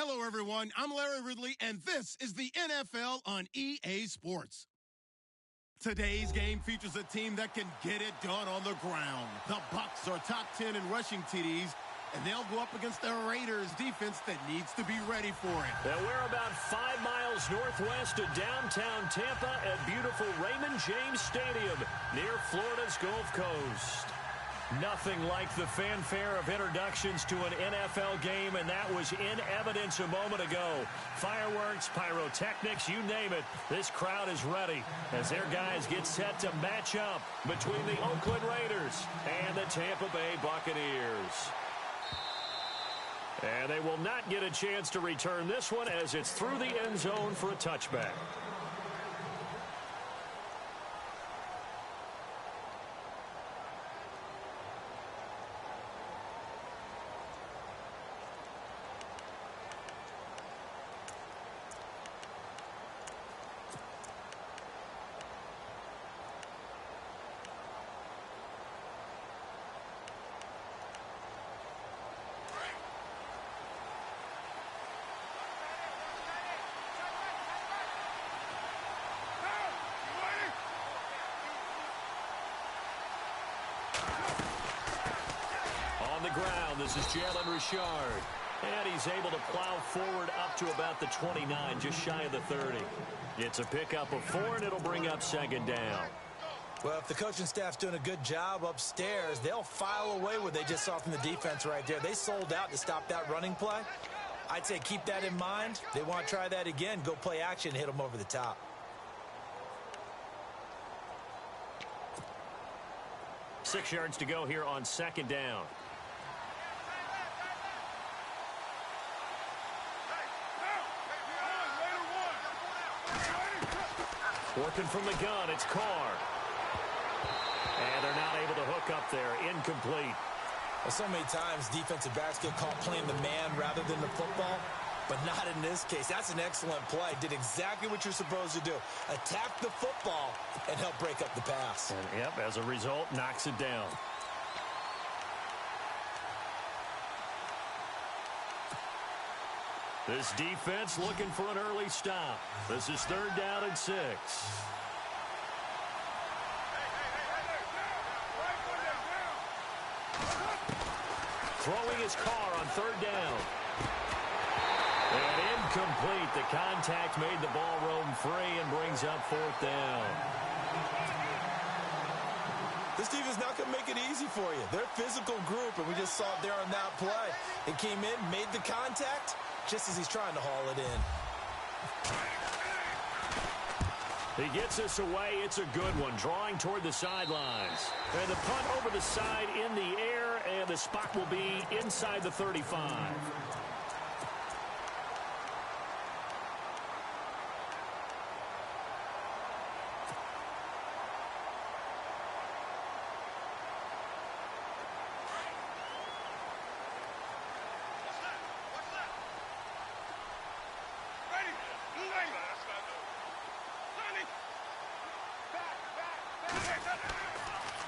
Hello, everyone. I'm Larry Ridley, and this is the NFL on EA Sports. Today's game features a team that can get it done on the ground. The Bucs are top 10 in rushing TDs, and they'll go up against the Raiders defense that needs to be ready for it. Now we're about 5 miles northwest of downtown Tampa at beautiful Raymond James Stadium near Florida's Gulf Coast. Nothing like the fanfare of introductions to an NFL game, and that was in evidence a moment ago. Fireworks, pyrotechnics, you name it. This crowd is ready as their guys get set to match up between the Oakland Raiders and the Tampa Bay Buccaneers. And they will not get a chance to return this one as it's through the end zone for a touchback. On the ground, this is Jalen Richard. And he's able to plow forward up to about the 29, just shy of the 30. It's a pickup of 4, and it'll bring up second down. Well, if the coaching staff's doing a good job upstairs, they'll file away what they just saw from the defense right there. They sold out to stop that running play. I'd say keep that in mind. They want to try that again. Go play action and hit them over the top. Six yards to go here on second down. Working from the gun, it's Carr. And they're not able to hook up there. Incomplete. Well, so many times defensive backs get caught playing the man rather than the football, but not in this case. That's an excellent play. Did exactly what you're supposed to do. Attack the football and help break up the pass. And, yep, as a result, knocks it down. This defense looking for an early stop. This is third down and 6. Throwing his Carr on third down. And incomplete. The contact made the ball roam free and brings up fourth down. This defense is not going to make it easy for you. They're a physical group, and we just saw it there on that play. It came in, made the contact, just as he's trying to haul it in. He gets us away. It's a good one, drawing toward the sidelines. And the punt over the side in the air, and the spot will be inside the 35.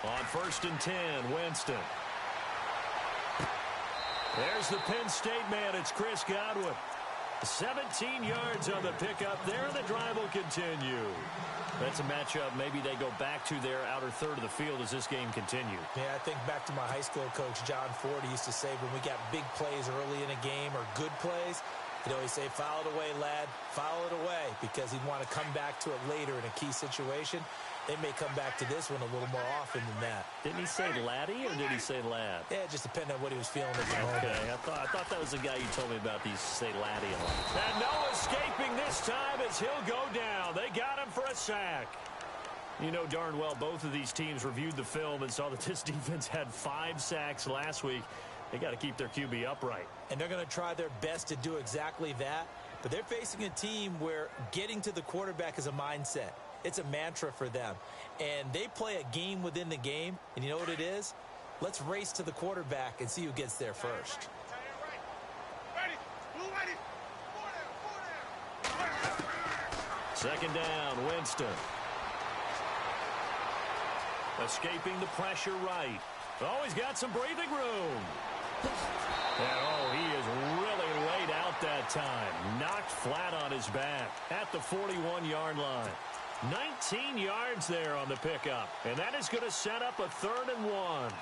On 1st and 10, Winston. There's the Penn State man. It's Chris Godwin. 17 yards on the pickup there, and the drive will continue. That's a matchup. Maybe they go back to their outer third of the field as this game continues. Yeah, I think back to my high school coach, John Ford. He used to say when we got big plays early in a game or good plays, he'd always say, foul it away, lad. Foul it away, because he'd want to come back to it later in a key situation. They may come back to this one a little more often than that. Didn't he say laddie, or did he say lad? Yeah, it just depended on what he was feeling at the moment. Okay, I thought that was the guy you told me about. These say laddie a lot. And no escaping this time as he'll go down. They got him for a sack. You know darn well both of these teams reviewed the film and saw that this defense had 5 sacks last week. They got to keep their QB upright. And they're going to try their best to do exactly that. But they're facing a team where getting to the quarterback is a mindset. It's a mantra for them. And they play a game within the game. And you know what it is? Let's race to the quarterback and see who gets there first. Second down, Winston. Escaping the pressure right. Oh, he's got some breathing room. And, oh, he is really laid out up that time. Knocked flat on his back at the 41-yard line. 19 yards there on the pickup. And that is going to set up a 3rd and 1.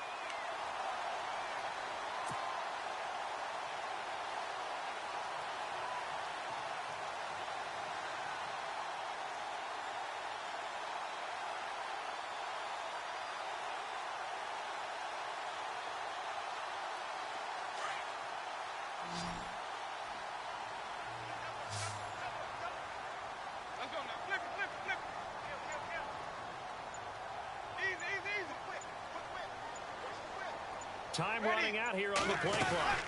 Time running out here on the play clock.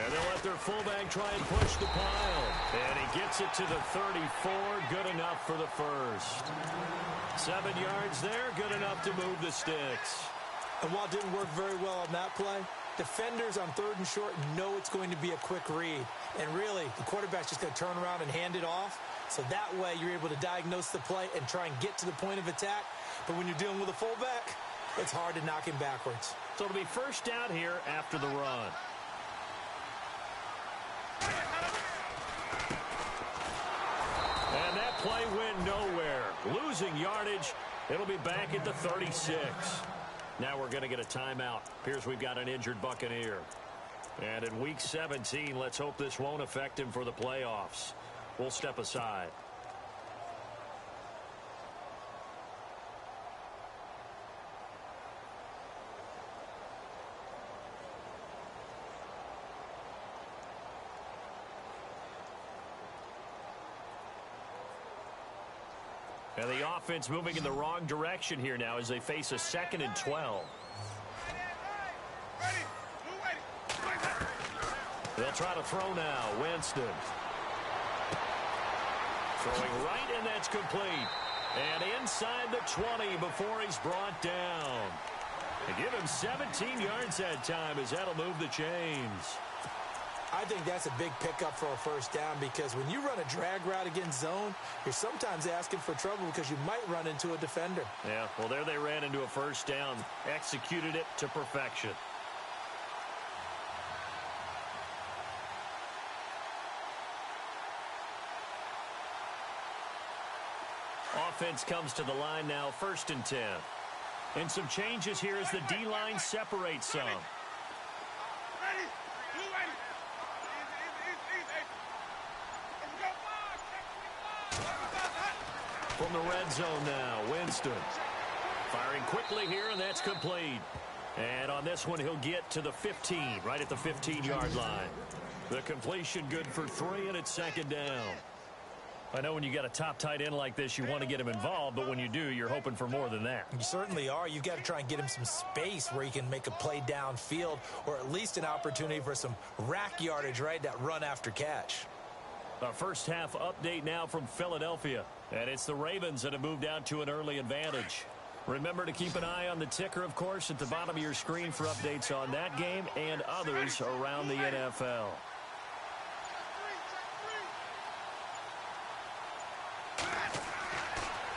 And they'll let their fullback try and push the pile. And he gets it to the 34. Good enough for the first. 7 yards there. Good enough to move the sticks. And while it didn't work very well on that play, defenders on 3rd and short know it's going to be a quick read. And really, the quarterback's just going to turn around and hand it off. So that way, you're able to diagnose the play and try and get to the point of attack. But when you're dealing with a fullback, it's hard to knock him backwards. So it'll be first down here after the run. And that play went nowhere. Losing yardage. It'll be back at the 36. Now we're going to get a timeout. Appears we've got an injured Buccaneer. And in Week 17, let's hope this won't affect him for the playoffs. We'll step aside. And the offense moving in the wrong direction here now as they face a 2nd and 12. They'll try to throw now. Winston. Throwing right, and that's complete. And inside the 20 before he's brought down. They give him 17 yards that time as that'll move the chains. I think that's a big pickup for a first down because when you run a drag route against zone, you're sometimes asking for trouble because you might run into a defender. Yeah, well, there they ran into a first down, executed it to perfection. Offense comes to the line now, 1st and 10. And some changes here as the D-line separates some. From the red zone now, Winston. Firing quickly here, and that's complete. And on this one, he'll get to the 15, right at the 15-yard line. The completion good for 3, and it's 2nd down. I know when you got a top tight end like this, you want to get him involved, but when you do, you're hoping for more than that. You certainly are. You've got to try and get him some space where he can make a play downfield or at least an opportunity for some rack yardage, right, that run after catch. Our first half update now from Philadelphia. And it's the Ravens that have moved out to an early advantage. Remember to keep an eye on the ticker, of course, at the bottom of your screen for updates on that game and others around the NFL.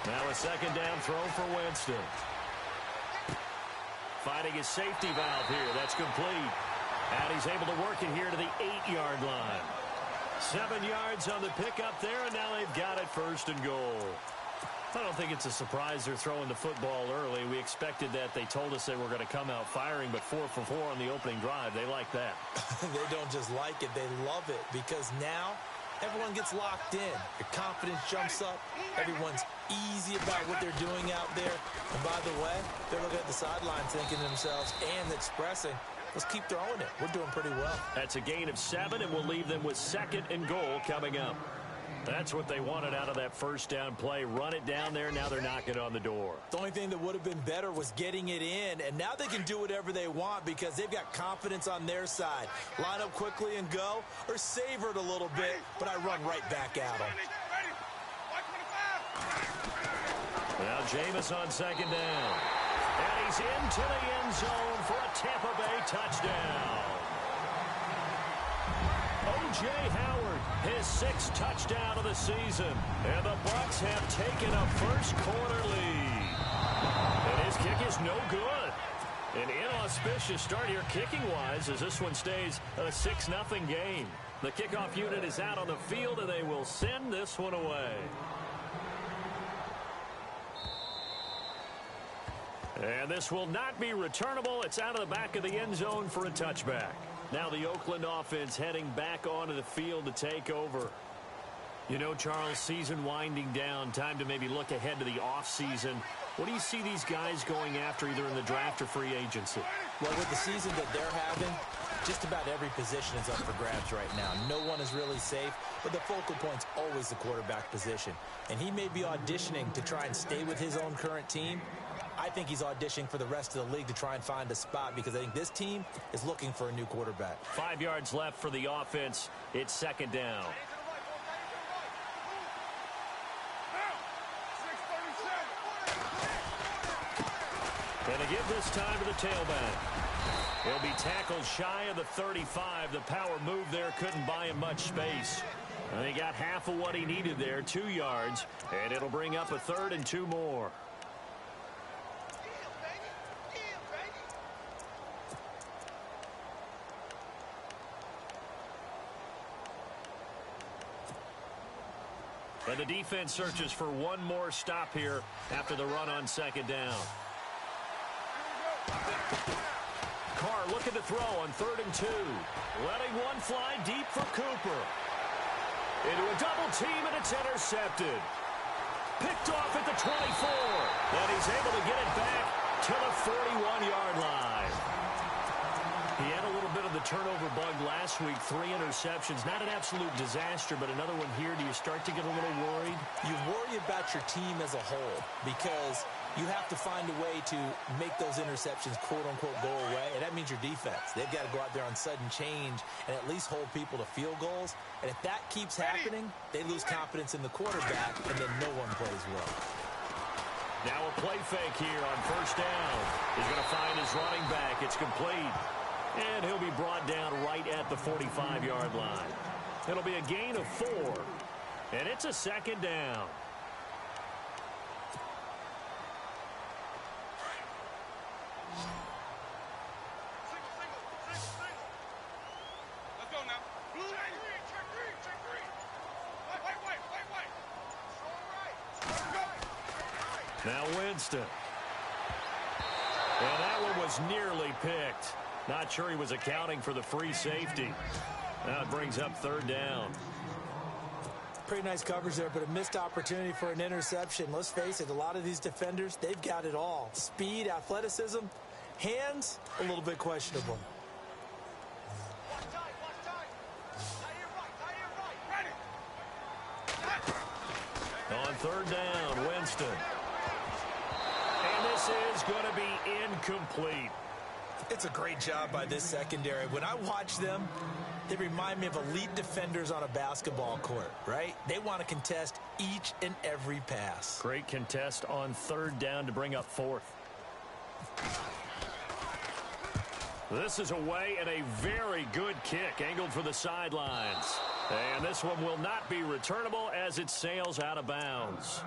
Now a 2nd down throw for Winston. Finding his safety valve here. That's complete. And he's able to work it here to the 8-yard line. 7 yards on the pickup there, and now they've got it 1st and goal. I don't think it's a surprise they're throwing the football early. We expected that. They told us they were going to come out firing, but 4 for 4 on the opening drive. They like that. They don't just like it. They love it because now everyone gets locked in. Your confidence jumps up. Everyone's easy about what they're doing out there. And by the way, they're looking at the sideline thinking to themselves and expressing, let's keep throwing it. We're doing pretty well. That's a gain of 7, and we'll leave them with 2nd and goal coming up. That's what they wanted out of that first down play. Run it down there. Now they're knocking on the door. The only thing that would have been better was getting it in, and now they can do whatever they want because they've got confidence on their side. Line up quickly and go, or savor it a little bit, but I run right back at them. Now Jameis on 2nd down. And he's into the end zone for a Tampa Bay touchdown. O.J. Howard, his 6th touchdown of the season. And the Bucs have taken a first-quarter lead. And his kick is no good. An inauspicious start here kicking-wise as this one stays a 6-0 game. The kickoff unit is out on the field, and they will send this one away. And this will not be returnable. It's out of the back of the end zone for a touchback. Now the Oakland offense heading back onto the field to take over. You know, Charles, season winding down, time to maybe look ahead to the offseason. What do you see these guys going after either in the draft or free agency? Well, with the season that they're having, just about every position is up for grabs right now. No one is really safe, but the focal point's always the quarterback position. And he may be auditioning to try and stay with his own current team. I think he's auditioning for the rest of the league to try and find a spot because I think this team is looking for a new quarterback. 5 yards left for the offense. It's second down. And to give this time to the tailback. He'll be tackled shy of the 35. The power move there couldn't buy him much space. And he got half of what he needed there, 2 yards. And it'll bring up a 3rd and 2 more. And the defense searches for one more stop here after the run on second down. Carr looking to throw on 3rd and 2. Letting one fly deep for Cooper. Into a double team, and it's intercepted. Picked off at the 24. And he's able to get it back to the 41-yard line. He had a little bit of the turnover bug last week, 3 interceptions. Not an absolute disaster, but another one here. Do you start to get a little worried? You worry about your team as a whole because you have to find a way to make those interceptions, quote-unquote, go away, and that means your defense. They've got to go out there on sudden change and at least hold people to field goals. And if that keeps happening, they lose confidence in the quarterback, and then no one plays well. Now a play fake here on first down. He's going to find his running back. It's complete. And he'll be brought down right at the 45-yard line. It'll be a gain of 4. And it's a second down. Let's go now. Check three. Wait. Now Winston. And that one was nearly picked. Not sure he was accounting for the free safety. Now it brings up 3rd down. Pretty nice coverage there, but a missed opportunity for an interception. Let's face it, a lot of these defenders, they've got it all. Speed, athleticism, hands, a little bit questionable. On 3rd down, Winston. And this is going to be incomplete. It's a great job by this secondary. When I watch them, they remind me of elite defenders on a basketball court, right? They want to contest each and every pass. Great contest on 3rd down to bring up 4th. This is away and a very good kick angled for the sidelines. And this one will not be returnable as it sails out of bounds.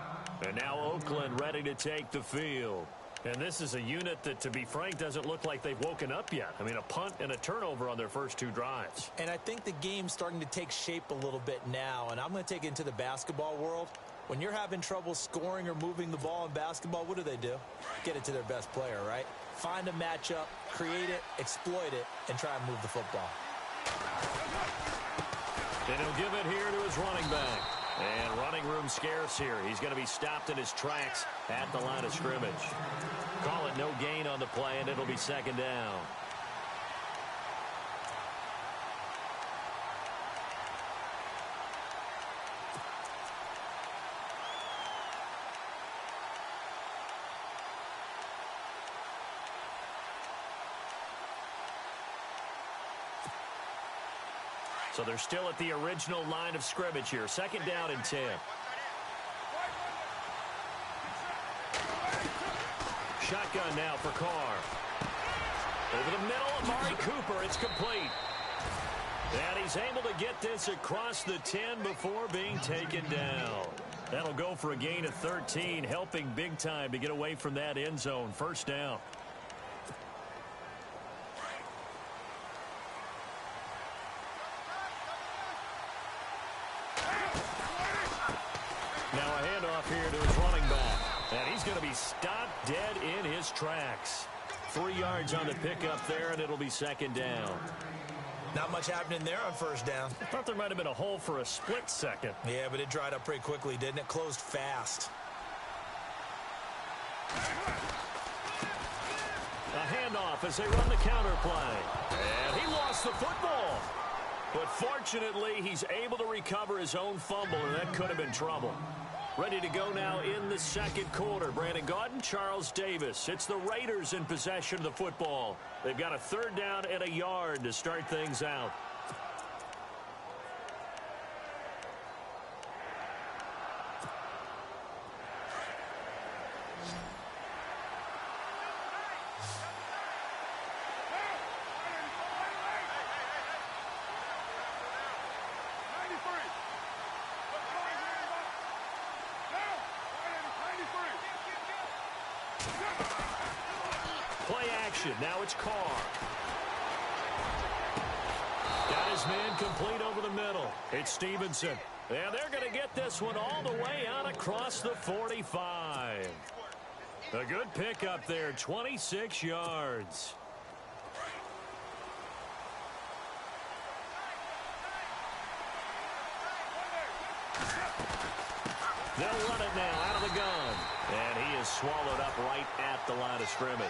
And now Oakland ready to take the field. And this is a unit that, to be frank, doesn't look like they've woken up yet. I mean, a punt and a turnover on their first 2 drives. And I think the game's starting to take shape a little bit now, and I'm going to take it into the basketball world. When you're having trouble scoring or moving the ball in basketball, what do? Get it to their best player, right? Find a matchup, create it, exploit it, and try and move the football. And he'll give it here to his running back. And running room scarce here. He's going to be stopped in his tracks at the line of scrimmage. Call it no gain on the play, and it'll be second down. So they're still at the original line of scrimmage here. Second down and 10. Shotgun now for Carr. Over the middle, Amari Cooper. It's complete. And he's able to get this across the 10 before being taken down. That'll go for a gain of 13, helping big time to get away from that end zone. First down. Now a handoff here to his running back. And he's going to be stopped dead in his tracks. 3 yards on the pickup there, and it'll be second down. Not much happening there on first down. I thought there might have been a hole for a split second. Yeah, but it dried up pretty quickly, didn't it? Closed fast. A handoff as they run the counter play. And he lost the football. But fortunately, he's able to recover his own fumble, and that could have been trouble. Ready to go now in the second quarter. Brandon Gaudin, Charles Davis. It's the Raiders in possession of the football. They've got a 3rd down and a yard to start things out. Play action. Now it's Carr. Got his man complete over the middle. It's Stevenson. And they're going to get this one all the way out across the 45. A good pickup there, 26 yards. They'll run it now out of the gun. And he is swallowed up right at the line of scrimmage.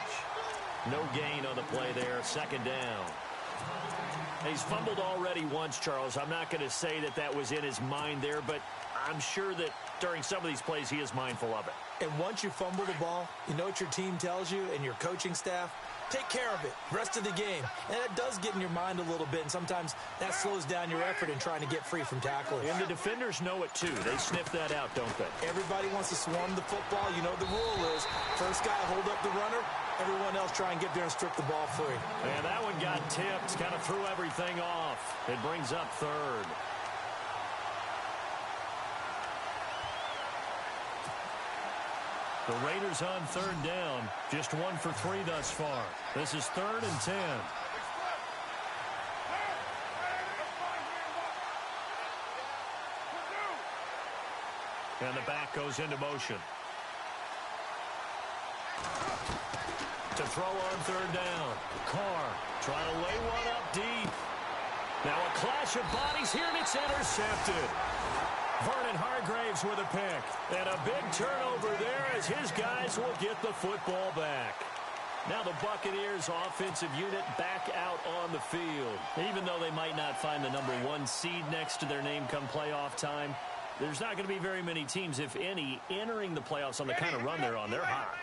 No gain on the play there, second down. He's fumbled already once, Charles. I'm not going to say that that was in his mind there, but I'm sure that during some of these plays he is mindful of it. And once you fumble the ball, you know what your team tells you and your coaching staff? Take care of it rest of the game. And it does get in your mind a little bit, and sometimes that slows down your effort in trying to get free from tacklers. And the defenders know it too. They sniff that out, don't they? Everybody wants to swarm the football. You know what the rule is. First guy hold up the runner. Everyone else try and get there and strip the ball free. And that one got tipped. Kind of threw everything off. It brings up 3rd. The Raiders on 3rd down. Just 1 for 3 thus far. This is 3rd and 10. And the back goes into motion. To throw on 3rd down. Carr trying to lay one up deep. Now a clash of bodies here, and it's intercepted. Vernon Hargraves with a pick. And a big turnover there as his guys will get the football back. Now the Buccaneers offensive unit back out on the field. Even though they might not find the number 1 seed next to their name come playoff time, there's not going to be very many teams, if any, entering the playoffs on the kind of run they're on. They're hot.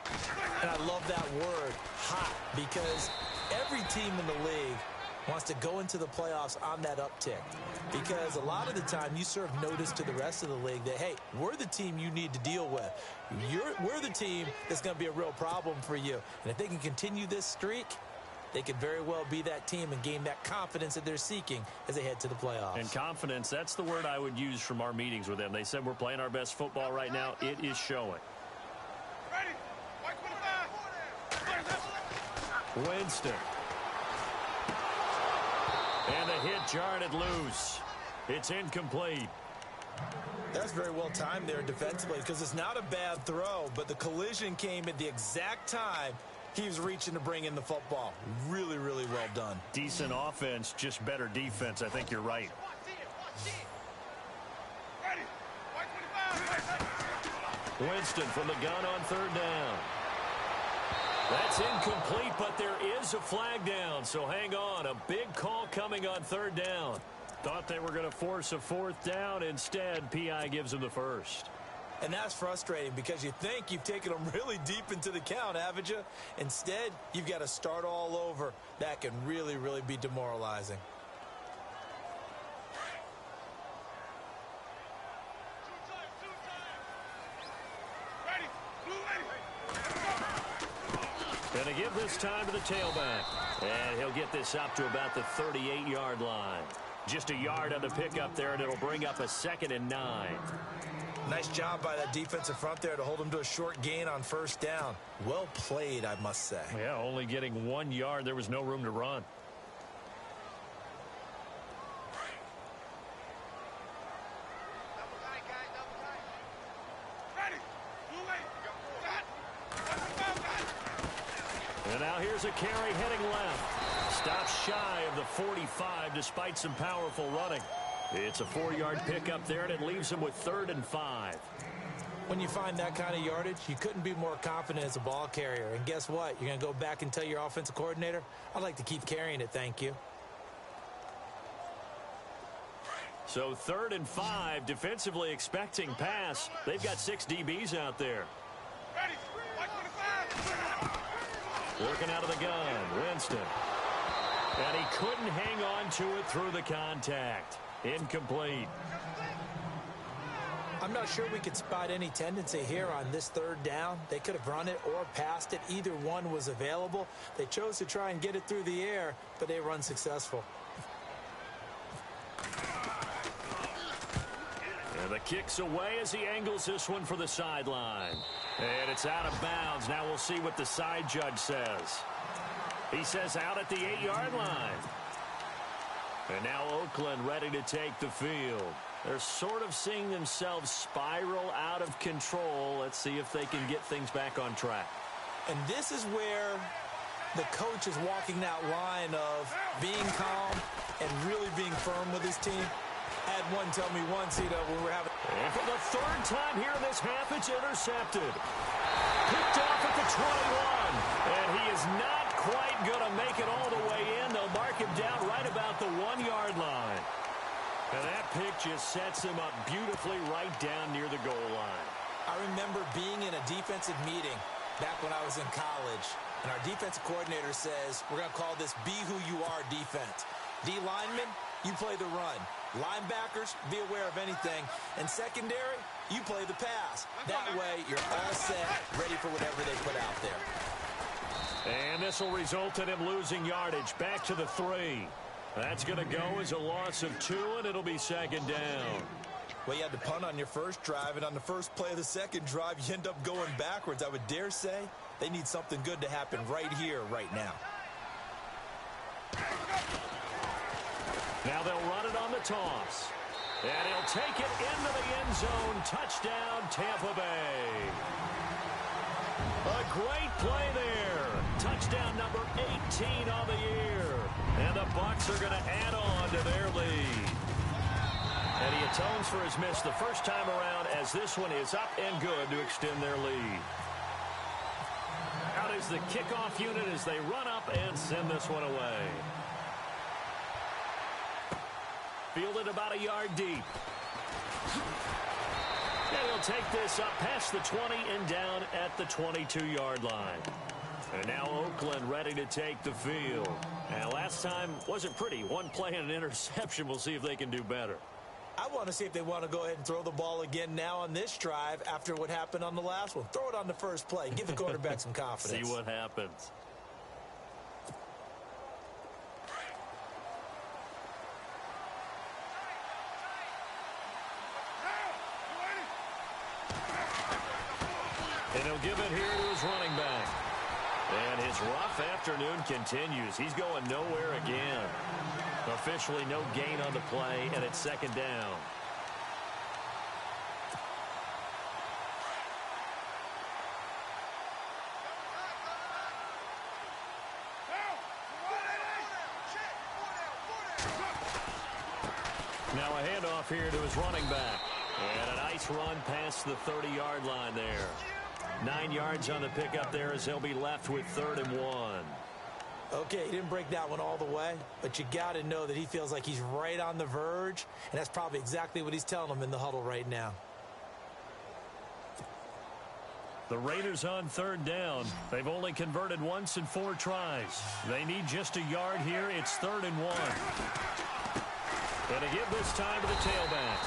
And I love that word, hot, because every team in the league wants to go into the playoffs on that uptick. Because a lot of the time you serve notice to the rest of the league that, hey, we're the team you need to deal with. We're the team that's going to be a real problem for you. And if they can continue this streak, they could very well be that team and gain that confidence that they're seeking as they head to the playoffs. And confidence, that's the word I would use from our meetings with them. They said we're playing our best football right now. It is showing. Ready? Winston. And the hit jarred it loose. It's incomplete. That's very well timed there defensively, because it's not a bad throw, but the collision came at the exact time he was reaching to bring in the football. Really, really well done. Decent offense, just better defense. I think you're right. Winston from the gun on 3rd down. That's incomplete, but there is a flag down, so hang on. A big call coming on 3rd down. Thought they were going to force a 4th down. Instead, P.I. gives them the first. And that's frustrating because you think you've taken them really deep into the count, haven't you? Instead, you've got to start all over. That can really, really be demoralizing. Going to give this time to the tailback. And he'll get this up to about the 38-yard line. Just a yard on the pickup there, and it'll bring up a 2nd and 9. Nice job by that defensive front there to hold him to a short gain on 1st down. Well played, I must say. Yeah, only getting 1 yard. There was no room to run. And now here's a carry heading left. Stops shy of the 45 despite some powerful running. It's a 4-yard pickup there, and it leaves him with 3rd and 5. When you find that kind of yardage, you couldn't be more confident as a ball carrier. And guess what? You're going to go back and tell your offensive coordinator, I'd like to keep carrying it, thank you. So 3rd and 5, defensively expecting pass. They've got 6 DBs out there. Ready. White 25. Working out of the gun, Winston. And he couldn't hang on to it through the contact. Incomplete. I'm not sure we could spot any tendency here on this 3rd down. They could have run it or passed it. Either one was available. They chose to try and get it through the air, but they were unsuccessful. And the kick's away as he angles this one for the sideline. And it's out of bounds. Now we'll see what the side judge says. He says out at the 8-yard line. And now Oakland ready to take the field. They're sort of seeing themselves spiral out of control. Let's see if they can get things back on track. And this is where the coach is walking that line of being calm and really being firm with his team. I had one tell me once, when we're having... And for the 3rd time here in this half, it's intercepted. Picked off at the 21. And he is not quite going to make it all the way in. They'll mark him down right about the 1-yard line. And that pick just sets him up beautifully right down near the goal line. I remember being in a defensive meeting back when I was in college, and our defensive coordinator says, we're going to call this be who you are defense. D linemen, you play the run. Linebackers, be aware of anything. And secondary, you play the pass. That way, you're all set, ready for whatever they put out there. And this will result in him losing yardage back to the 3. That's going to go as a loss of 2, and it'll be 2nd down. Well, you had to punt on your first drive, and on the first play of the second drive, you end up going backwards. I would dare say they need something good to happen right here, right now. Now they'll run it on the toss. And he'll take it into the end zone. Touchdown, Tampa Bay. A great play there. Touchdown number 18 on the year. And the Bucs are going to add on to their lead. And he atones for his miss the first time around as this one is up and good to extend their lead. Out is the kickoff unit as they run up and send this one away. Fielded about a yard deep. And he'll take this up past the 20 and down at the 22-yard line. And now Oakland ready to take the field. And last time wasn't pretty. One play and an interception. We'll see if they can do better. I want to see if they want to go ahead and throw the ball again now on this drive after what happened on the last one. Throw it on the first play. Give the quarterback some confidence. See what happens. And he'll give it here to his running back. And his rough afternoon continues. He's going nowhere again. Officially no gain on the play, and it's 2nd down. Now a handoff here to his running back. And a nice run past the 30-yard line there. 9 yards on the pickup there as he'll be left with 3rd and 1. Okay, he didn't break that one all the way, but you got to know that he feels like he's right on the verge, and that's probably exactly what he's telling them in the huddle right now. The Raiders on 3rd down. They've only converted once in 4 tries. They need just a yard here. It's 3rd and 1. And to give this time to the tailback.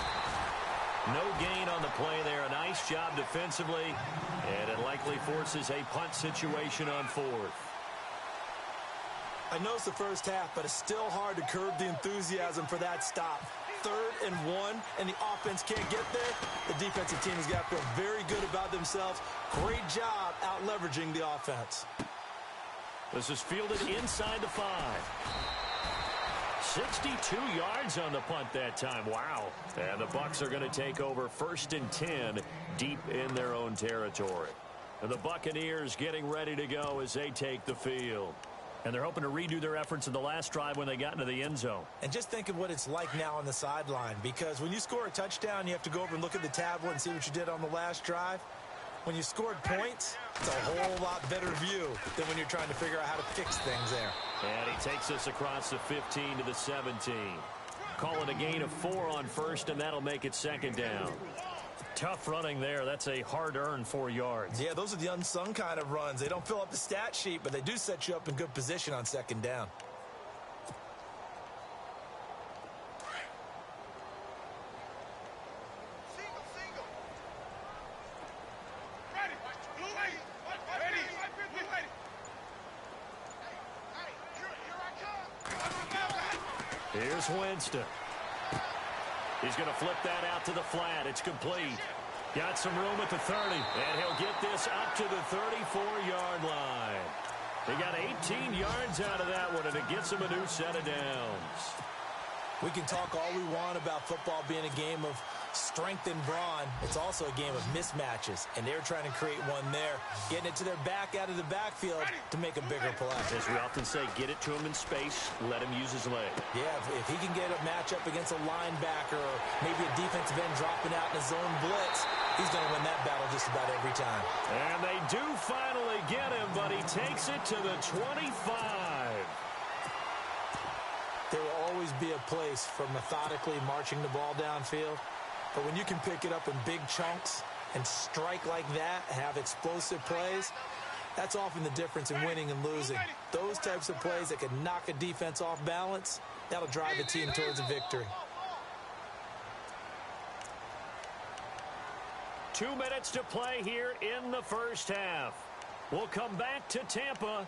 No gain on the play there. A nice job defensively, and it likely forces a punt situation on 4th. I know it's the first half, but it's still hard to curb the enthusiasm for that stop. 3rd and 1, and the offense can't get there. The defensive team has got to feel very good about themselves. Great job out leveraging the offense. This is fielded inside the 5. 62 yards on the punt that time. Wow. And the Bucs are going to take over 1st and 10 deep in their own territory. And the Buccaneers getting ready to go as they take the field. And they're hoping to redo their efforts in the last drive when they got into the end zone. And just think of what it's like now on the sideline, because when you score a touchdown, you have to go over and look at the tablet and see what you did on the last drive. When you scored points, it's a whole lot better view than when you're trying to figure out how to fix things there. And he takes us across the 15 to the 17. Call it a gain of 4 on first, and that'll make it second down. Tough running there. That's a hard-earned 4 yards. Yeah, those are the unsung kind of runs. They don't fill up the stat sheet, but they do set you up in good position on second down. Single. Ready. Blue lady. Ready. Blue lady. Hey, here I come. Here's Winston. He's going to flip that out to the flat. It's complete. Got some room at the 30, and he'll get this up to the 34-yard line. They got 18 yards out of that one, and it gets them a new set of downs. We can talk all we want about football being a game of strength and brawn. It's also a game of mismatches, and they're trying to create one there, getting it to their back out of the backfield to make a bigger play. As we often say, get it to him in space, let him use his leg. Yeah, if he can get a matchup against a linebacker or maybe a defensive end dropping out in a zone blitz, he's going to win that battle just about every time. And they do finally get him, but he takes it to the 25. There will always be a place for methodically marching the ball downfield. But when you can pick it up in big chunks and strike like that, have explosive plays, that's often the difference in winning and losing. Those types of plays that can knock a defense off balance, that'll drive a team towards a victory. 2 minutes to play here in the first half. We'll come back to Tampa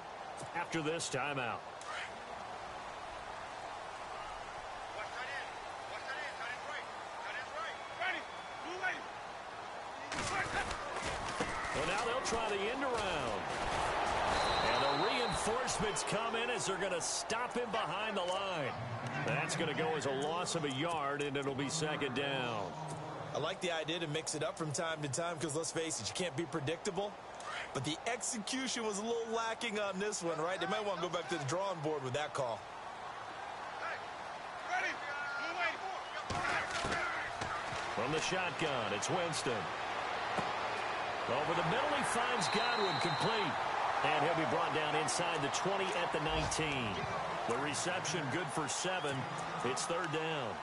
after this timeout. Well, now they'll try the end around. And the reinforcements come in as they're going to stop him behind the line. That's going to go as a loss of a yard, and it'll be second down. I like the idea to mix it up from time to time because, let's face it, you can't be predictable. But the execution was a little lacking on this one, right? They might want to go back to the drawing board with that call. From the shotgun, it's Winston. Over the middle, he finds Godwin, complete. And he'll be brought down inside the 20 at the 19. The reception good for 7. It's third down.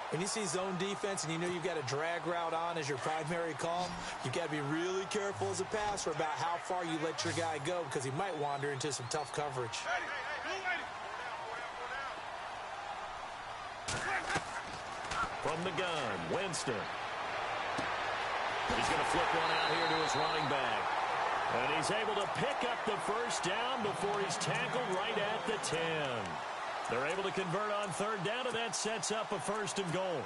When you see zone defense and you know you've got a drag route on as your primary call, you've got to be really careful as a passer about how far you let your guy go because he might wander into some tough coverage. From the gun, Winston. He's going to flip one out here to his running back. And he's able to pick up the first down before he's tackled right at the 10. They're able to convert on third down, and that sets up a first and goal.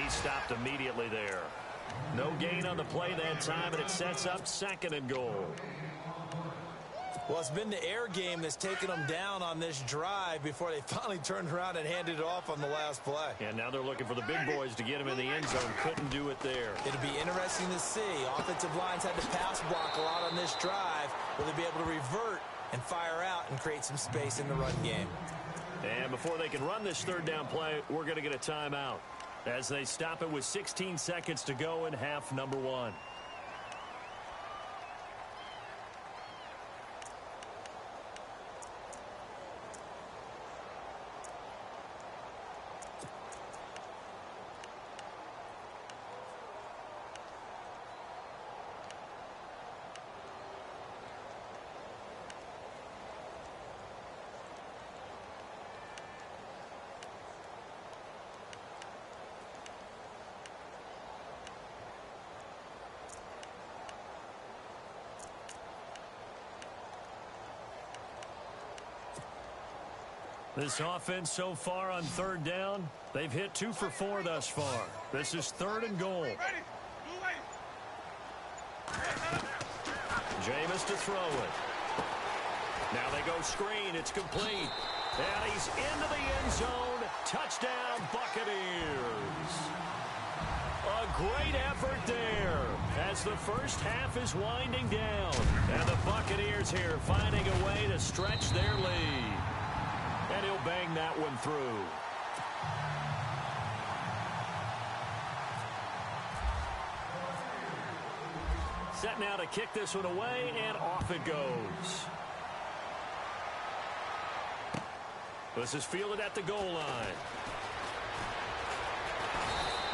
Stopped immediately there. No gain on the play that time, and it sets up second and goal. Well, it's been the air game that's taken them down on this drive before they finally turned around and handed it off on the last play. And now they're looking for the big boys to get him in the end zone. Couldn't do it there. It'll be interesting to see. Offensive lines had to pass block a lot on this drive. Will they be able to revert and fire out and create some space in the run game? And before they can run this third down play, we're going to get a timeout as they stop it with 16 seconds to go in half number 1. This offense so far on third down, they've hit 2 for 4 thus far. This is 3rd and goal. Jameis to throw it. Now they go screen. It's complete. And he's into the end zone. Touchdown, Buccaneers. A great effort there as the first half is winding down. And the Buccaneers here finding a way to stretch their lead. And he'll bang that one through. Set now to kick this one away, and off it goes. This is fielded at the goal line.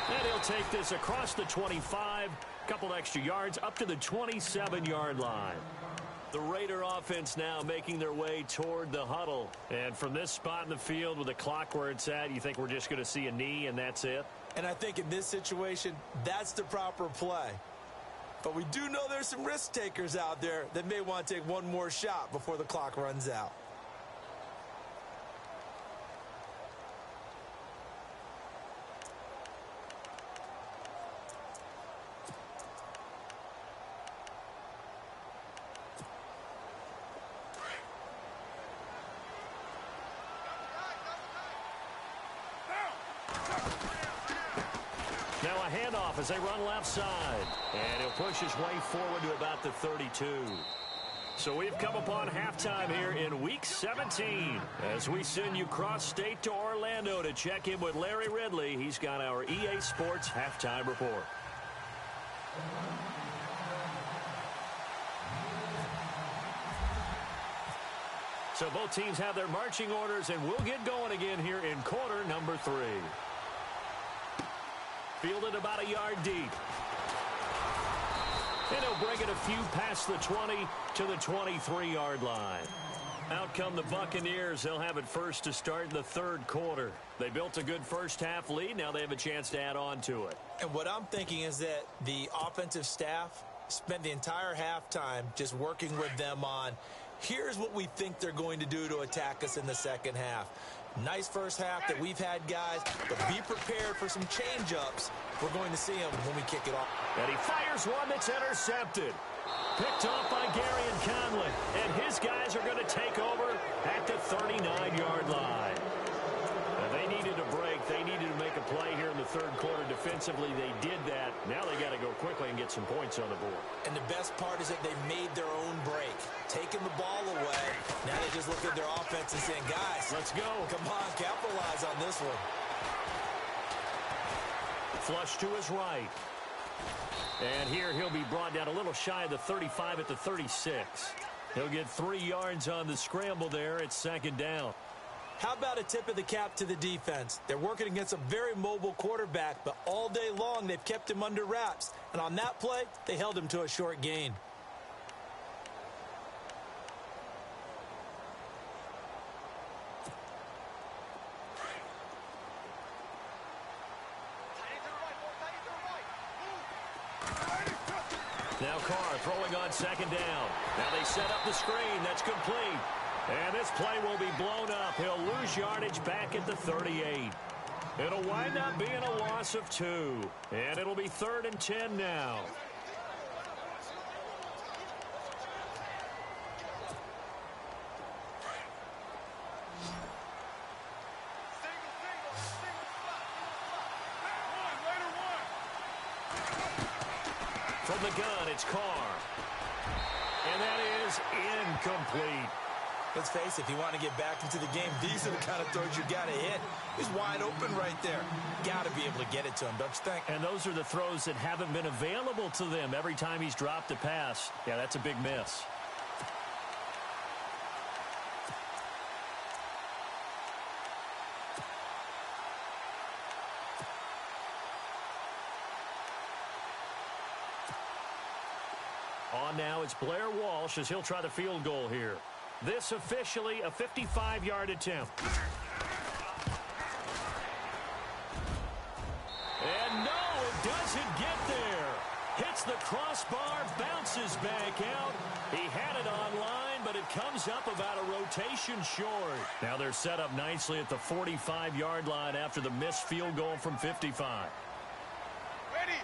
And he'll take this across the 25, couple extra yards, up to the 27-yard line. The Raider offense now making their way toward the huddle. And from this spot in the field with the clock where it's at, you think we're just going to see a knee and that's it? And I think in this situation, that's the proper play. But we do know there's some risk takers out there that may want to take one more shot before the clock runs out. Now a handoff as they run left side. And he'll push his way forward to about the 32. So we've come upon halftime here in Week 17 as we send you cross-state to Orlando to check in with Larry Ridley. He's got our EA Sports halftime report. So both teams have their marching orders, and we'll get going again here in quarter number 3. Fielded about a yard deep. And he'll bring it a few past the 20 to the 23-yard line. Out come the Buccaneers. They'll have it first to start in the 3rd quarter. They built a good first half lead. Now they have a chance to add on to it. And what I'm thinking is that the offensive staff spent the entire halftime just working with them on, here's what we think they're going to do to attack us in the second half. Nice first half that we've had, guys, but be prepared for some change-ups. We're going to see them when we kick it off. And he fires one that's intercepted. Picked off by Gary and Conley. And his guys are going to take over at the 39-yard line. Now, they needed a break. They needed to make a play here in the 3rd quarter defensively. They did that. Now they got to go quickly and get some points on the board. And the best part is that they made their own break. Taking the ball away. Now they just look at their offense and saying, guys, let's go. Come on, capitalize on this one. Flush to his right. And here he'll be brought down a little shy of the 35 at the 36. He'll get 3 yards on the scramble there. It's 2nd down. How about a tip of the cap to the defense? They're working against a very mobile quarterback, but all day long they've kept him under wraps. And on that play, they held him to a short gain. Now Carr throwing on 2nd down. Now they set up the screen. That's complete. And this play will be blown up. He'll lose yardage back at the 38. It'll wind up being a loss of 2. And it'll be 3rd and 10 now. From the gun, it's Carr. And that is incomplete. Let's face it, if you want to get back into the game, these are the kind of throws you got to hit. He's wide open right there. Got to be able to get it to him, don't you think? And those are the throws that haven't been available to them every time he's dropped a pass. Yeah, that's a big miss. On now, it's Blair Walsh as he'll try the field goal here. This officially a 55-yard attempt. And no, it doesn't get there. Hits hits the crossbar, bounces back out. He had it online, but it comes up about a rotation short. Now they're set up nicely at the 45-yard line after the missed field goal from 55. Ready.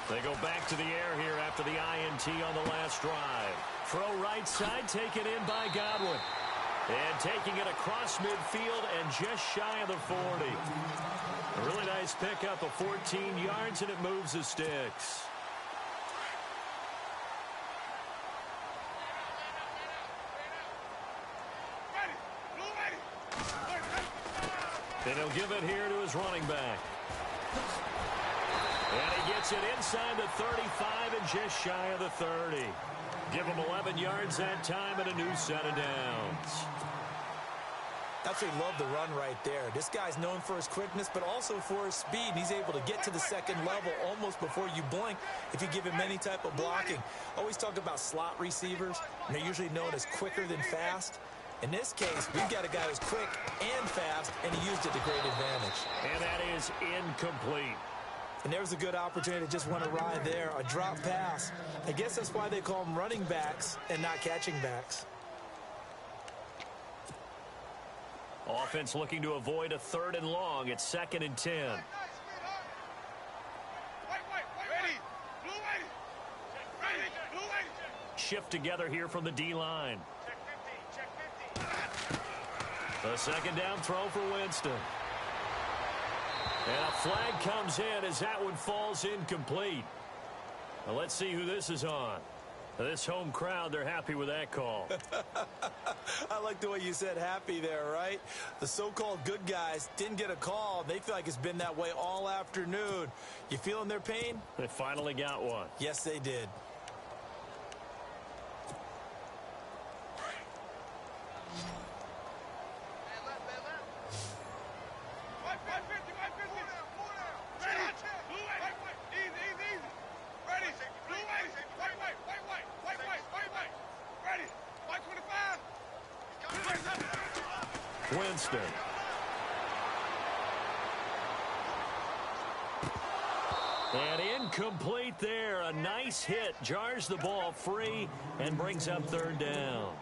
They go back to the air here after the INT on the last drive. Throw right side, taken in by Godwin. And taking it across midfield and just shy of the 40. A really nice pickup of 14 yards, and it moves the sticks. And he'll give it here to his running back. And he gets it inside the 35 and just shy of the 30. Give him 11 yards that time and a new set of downs. Absolutely love the run right there. This guy's known for his quickness, but also for his speed. And he's able to get to the second level almost before you blink if you give him any type of blocking. Always talk about slot receivers, and they're usually known as quicker than fast. In this case, we've got a guy who's quick and fast, and he used it to great advantage. And that is incomplete. And there's a good opportunity to just want to ride there, a drop pass. I guess that's why they call them running backs and not catching backs. Offense looking to avoid a 3rd and long. It's 2nd and 10. Ready. Blue lady. Ready. Blue lady. Shift together here from the D-line. Check 50. The 2nd down throw for Winston. And a flag comes in as that one falls incomplete. Now let's see who this is on. This home crowd, they're happy with that call. I like the way you said happy there, right? The so-called good guys didn't get a call. They feel like it's been that way all afternoon. You feeling their pain? They finally got one. Yes, they did. Winston. And incomplete there. A nice hit. Jars the ball free and brings up 3rd down.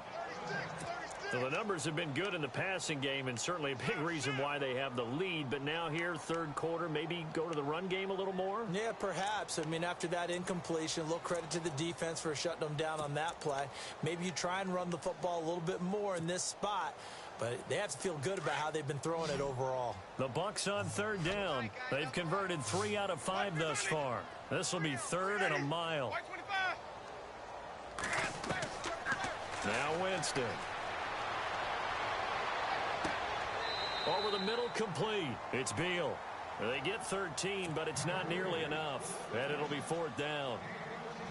So the numbers have been good in the passing game and certainly a big reason why they have the lead. But now here, 3rd quarter, maybe go to the run game a little more? Yeah, perhaps. I mean, after that incompletion, a little credit to the defense for shutting them down on that play. Maybe you try and run the football a little bit more in this spot. But they have to feel good about how they've been throwing it overall. The Bucs on 3rd down. They've converted 3 out of 5 thus far. This will be 3rd and a mile. Now Winston. Over the middle, complete. It's Beal. They get 13, but it's not nearly enough. And it'll be 4th down.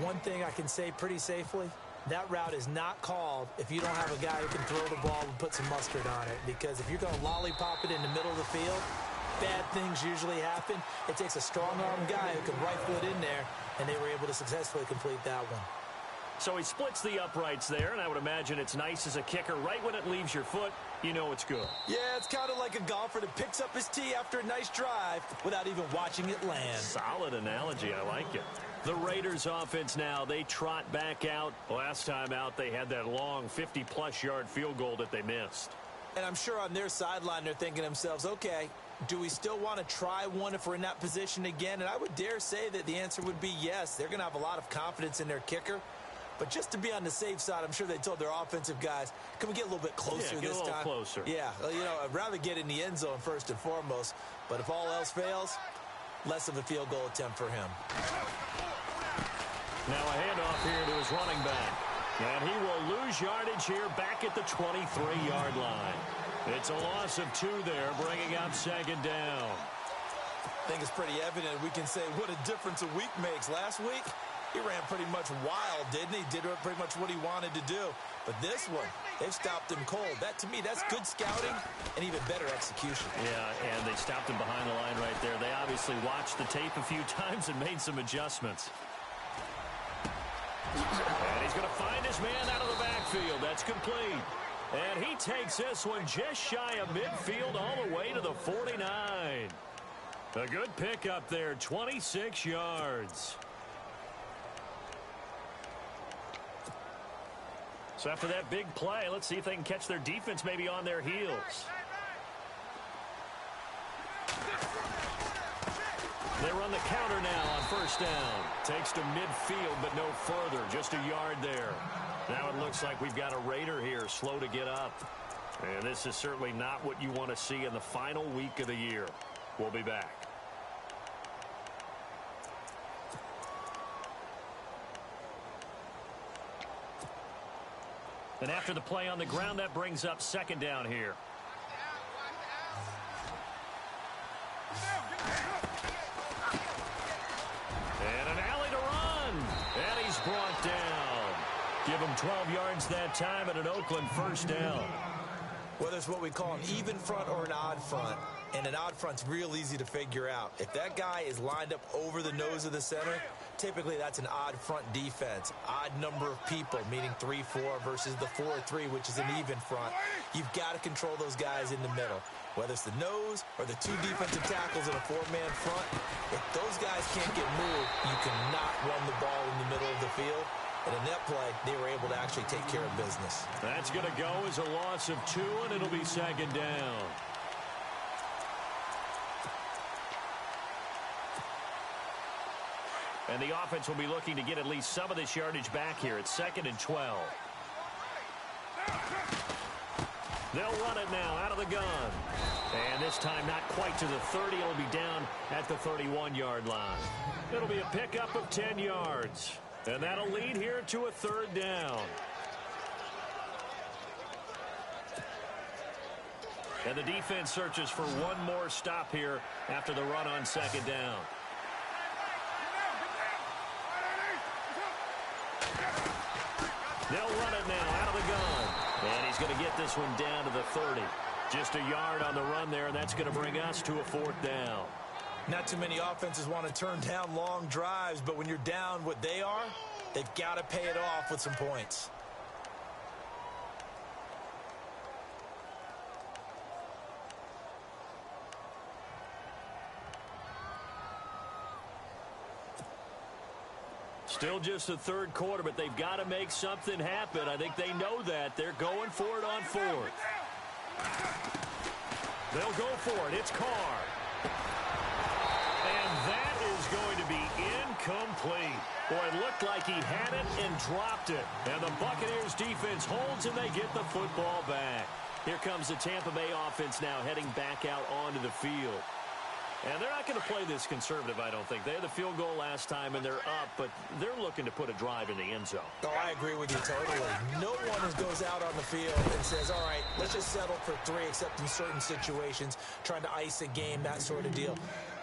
One thing I can say pretty safely, that route is not called if you don't have a guy who can throw the ball and put some mustard on it. Because if you're going to lollipop it in the middle of the field, bad things usually happen. It takes a strong-arm guy who can rifle it in there, and they were able to successfully complete that one. So he splits the uprights there, and I would imagine it's nice as a kicker. Right when it leaves your foot, you know it's good. Yeah, it's kind of like a golfer that picks up his tee after a nice drive without even watching it land. Solid analogy. I like it. The Raiders offense now, they trot back out. Last time out, they had that long 50-plus yard field goal that they missed. And I'm sure on their sideline, they're thinking to themselves, okay, do we still want to try one if we're in that position again? And I would dare say that the answer would be yes. They're going to have a lot of confidence in their kicker. But just to be on the safe side, I'm sure they told their offensive guys, can we get a little bit closer this time? Get a little closer. Yeah, you know, I'd rather get in the end zone first and foremost. But if all else fails, less of a field goal attempt for him. Now a handoff here to his running back. And he will lose yardage here back at the 23-yard line. It's a loss of 2 there, bringing up 2nd down. I think it's pretty evident. We can say what a difference a week makes. Last week, he ran pretty much wild, didn't he? Did pretty much what he wanted to do. But this one, they've stopped him cold. That, to me, that's good scouting and even better execution. Yeah, and they stopped him behind the line right there. They obviously watched the tape a few times and made some adjustments. And he's going to find his man out of the backfield. That's complete. And he takes this one just shy of midfield all the way to the 49. A good pick up there, 26 yards. So after that big play, let's see if they can catch their defense maybe on their heels. They run the counter now on first down. Takes to midfield, but no further. Just a yard there. Now it looks like we've got a Raider here, slow to get up. And this is certainly not what you want to see in the final week of the year. We'll be back. And after the play on the ground, that brings up second down here. And an alley to run. And he's brought down. Give him 12 yards that time and an Oakland first down. Whether it's what we call an even front or an odd front, and an odd front's real easy to figure out. If that guy is lined up over the nose of the center, typically that's an odd front defense. Odd number of people, meaning 3-4 versus the 4-3, which is an even front. You've got to control those guys in the middle. Whether it's the nose or the two defensive tackles in a four-man front, if those guys can't get moved, you cannot run the ball in the middle of the field. And in that play, they were able to actually take care of business. That's going to go as a loss of 2, and it'll be second down. And the offense will be looking to get at least some of this yardage back here. It's 2nd and 12. They'll run it now out of the gun. And this time not quite to the 30. It'll be down at the 31-yard line. It'll be a pickup of 10 yards. And that'll lead here to a third down. And the defense searches for one more stop here after the run on second down. They'll run it now out of the gun. And he's going to get this one down to the 30. Just a yard on the run there, and that's going to bring us to a fourth down. Not too many offenses want to turn down long drives, but when you're down what they are, they've got to pay it off with some points. Still just the third quarter, but they've got to make something happen. I think they know that. They're going for it on fourth. They'll go for it. It's Carr. And that is going to be incomplete. Boy, it looked like he had it and dropped it. And the Buccaneers defense holds and they get the football back. Here comes the Tampa Bay offense now heading back out onto the field. And they're not going to play this conservative, I don't think. They had the field goal last time, and they're up, but they're looking to put a drive in the end zone. Oh, I agree with you totally. No one goes out on the field and says, all right, let's just settle for 3, except in certain situations, trying to ice a game, that sort of deal.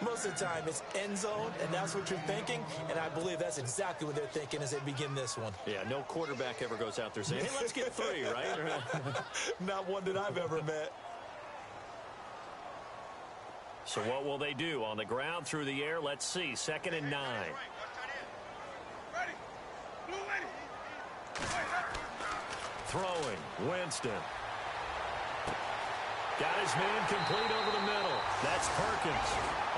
Most of the time, it's end zone, and that's what you're thinking, and I believe that's exactly what they're thinking as they begin this one. Yeah, no quarterback ever goes out there saying, hey, let's get 3, right? Not one that I've ever met. So what will they do? On the ground, through the air, let's see. 2nd and 9. Throwing, Winston. Got his man complete over the middle. That's Perkins.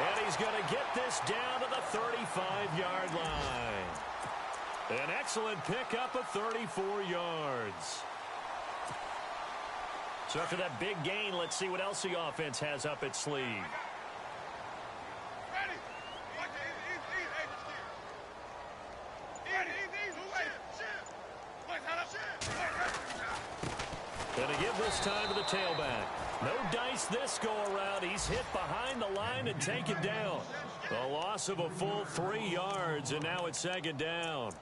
And he's going to get this down to the 35-yard line. An excellent pickup of 34 yards. So after that big gain, let's see what else the offense has up its sleeve. Going to give this time to the tailback. No dice this go-around. He's hit behind the line and taken down. A loss of a full 3 yards, and now it's 2nd down.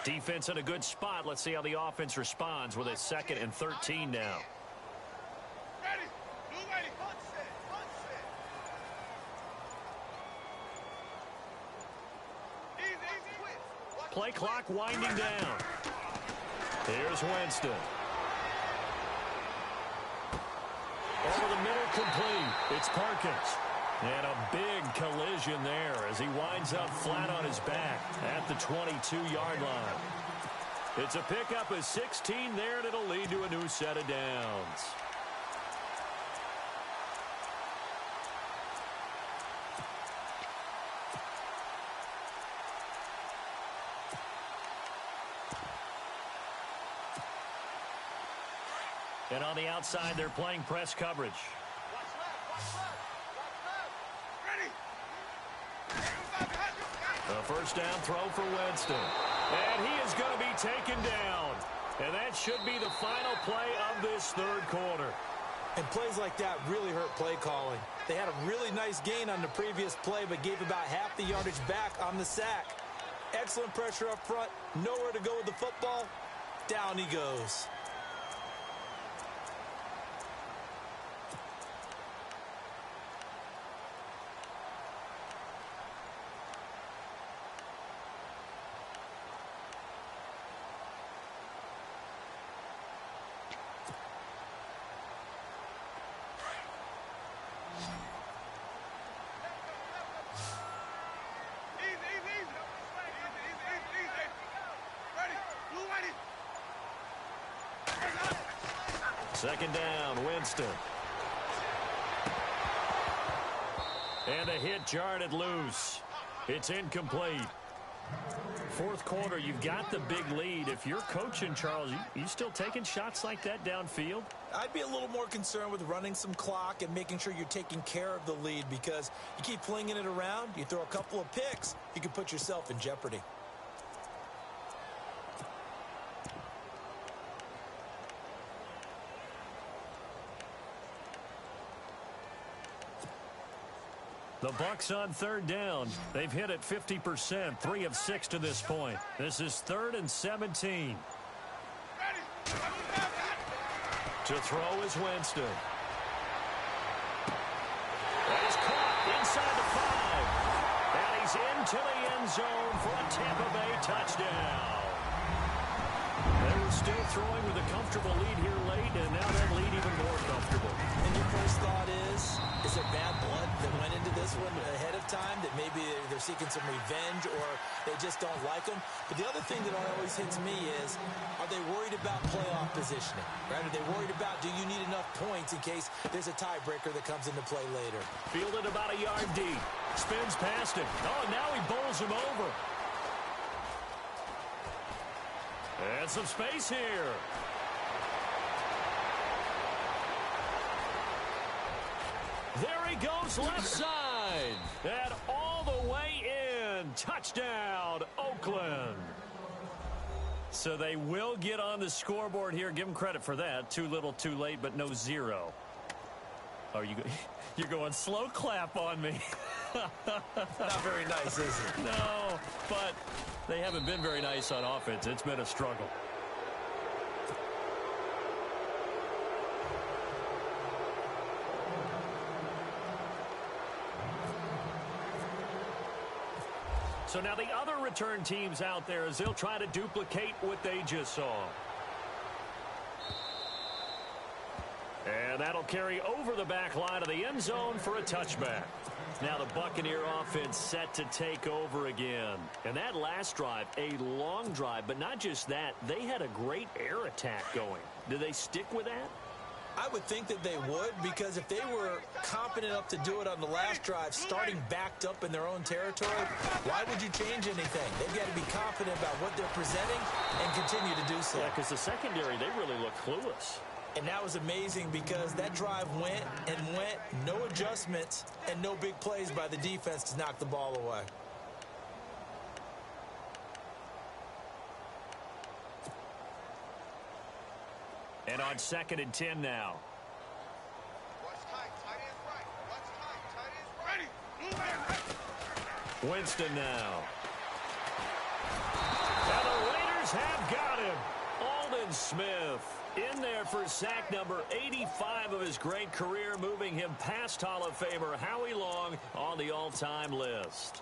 Defense in a good spot. Let's see how the offense responds with a 2nd and 13 now. Play clock winding down. Here's Winston. Over the middle, complete. It's Perkins. And a big collision there as he winds up flat on his back at the 22-yard line. It's a pickup of 16 there, and it'll lead to a new set of downs. And on the outside, they're playing press coverage. A first down throw for Winston. And he is going to be taken down. And that should be the final play of this third quarter. And plays like that really hurt play calling. They had a really nice gain on the previous play, but gave about half the yardage back on the sack. Excellent pressure up front. Nowhere to go with the football. Down he goes. Second down, Winston. And a hit jarred it loose. It's incomplete. Fourth quarter, you've got the big lead. If you're coaching, Charles, you still taking shots like that downfield? I'd be a little more concerned with running some clock and making sure you're taking care of the lead, because you keep flinging it around, you throw a couple of picks, you can put yourself in jeopardy. The Bucs on third down. They've hit it 50%, 3 of 6 to this point. This is 3rd and 17. To throw is Winston. That is caught inside the 5. And he's into the end zone for a Tampa Bay touchdown. They were still throwing with a comfortable lead here late, and now that lead even more comfortable. And your first thought is there bad blood that went into this one ahead of time, that maybe they're seeking some revenge or they just don't like them? But the other thing that always hits me is, are they worried about playoff positioning? Right? Are they worried about, do you need enough points in case there's a tiebreaker that comes into play later? Fielded about a yard deep. Spins past him. Oh, now he bowls him over. And some space here. There he goes left side. And all the way in. Touchdown, Oakland. So they will get on the scoreboard here. Give them credit for that. Too little, too late, but no zero. Oh, you're going slow clap on me. Not very nice, is it? No, but they haven't been very nice on offense. It's been a struggle. So now the other return teams out there, as they'll try to duplicate what they just saw. And that'll carry over the back line of the end zone for a touchback. Now the Buccaneer offense set to take over again. And that last drive, a long drive, but not just that, they had a great air attack going. Do they stick with that? I would think that they would, because if they were competent enough to do it on the last drive, starting backed up in their own territory, why would you change anything? They've got to be confident about what they're presenting and continue to do so. Yeah, because the secondary, they really look clueless. And that was amazing, because that drive went and went, no adjustments and no big plays by the defense to knock the ball away. And on 2nd and 10 now. What's tight? Tight ends right. What's tight? Tight ends right. Ready. Move in. Winston now. And the Raiders have got him. Aldon Smith in there for sack number 85 of his great career, moving him past Hall of Famer Howie Long on the all-time list.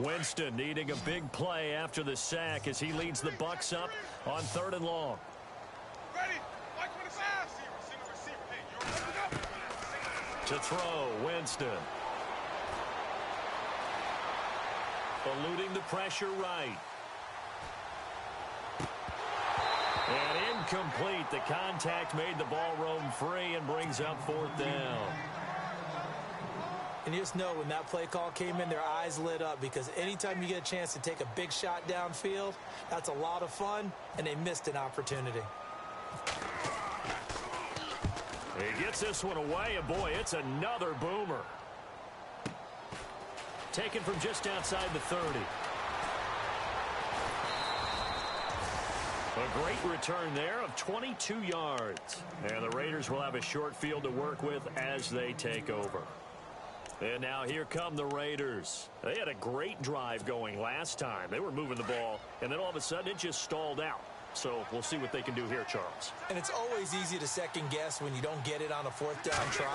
Winston needing a big play after the sack as he leads the Bucs up on 3rd and long. Ready? Like when it's out. Receiver. Hey, To throw, Winston. Eluding the pressure right. And incomplete. The contact made the ball roam free and brings up 4th down. And you just know when that play call came in, their eyes lit up, because anytime you get a chance to take a big shot downfield, that's a lot of fun, and they missed an opportunity. He gets this one away, and boy, it's another boomer. Taken from just outside the 30. A great return there of 22 yards. And the Raiders will have a short field to work with as they take over. And now here come the Raiders. They had a great drive going last time. They were moving the ball, and then all of a sudden it just stalled out. So we'll see what they can do here, Charles. And it's always easy to second guess when you don't get it on a 4th down try.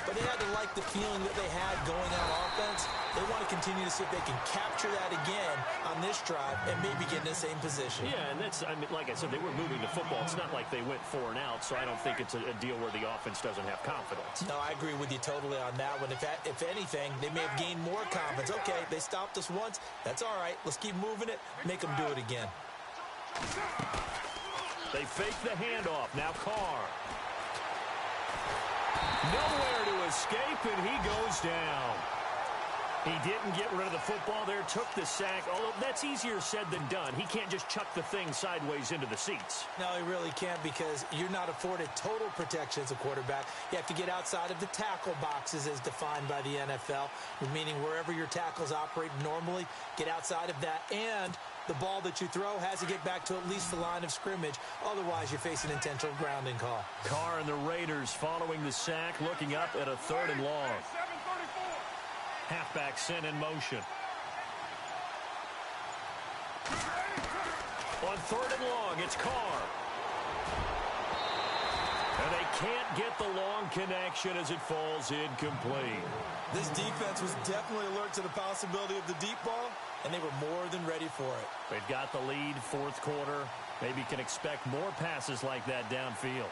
But they had to like the feeling that they had going on offense. They want to continue to see if they can capture that again on this drive and maybe get in the same position. Yeah, and that's, I mean, like I said, they were moving the football. It's not like they went 4 and out, so I don't think it's a deal where the offense doesn't have confidence. No, I agree with you totally on that one. If anything, they may have gained more confidence. Okay, they stopped us once. That's all right. Let's keep moving it. Make them do it again. They fake the handoff. Now Carr. Nowhere to escape, and he goes down. He didn't get rid of the football there, took the sack. Although that's easier said than done. He can't just chuck the thing sideways into the seats. No, he really can't, because you're not afforded total protection as a quarterback. You have to get outside of the tackle boxes as defined by the NFL, meaning wherever your tackles operate normally, get outside of that. And the ball that you throw has to get back to at least the line of scrimmage. Otherwise, you're facing intentional grounding call. Carr and the Raiders following the sack, looking up at a 3rd and long. Halfback sent in motion. On 3rd and long, it's Carr. And they can't get the long connection as it falls incomplete. This defense was definitely alert to the possibility of the deep ball, and they were more than ready for it. They've got the lead, 4th quarter. Maybe can expect more passes like that downfield.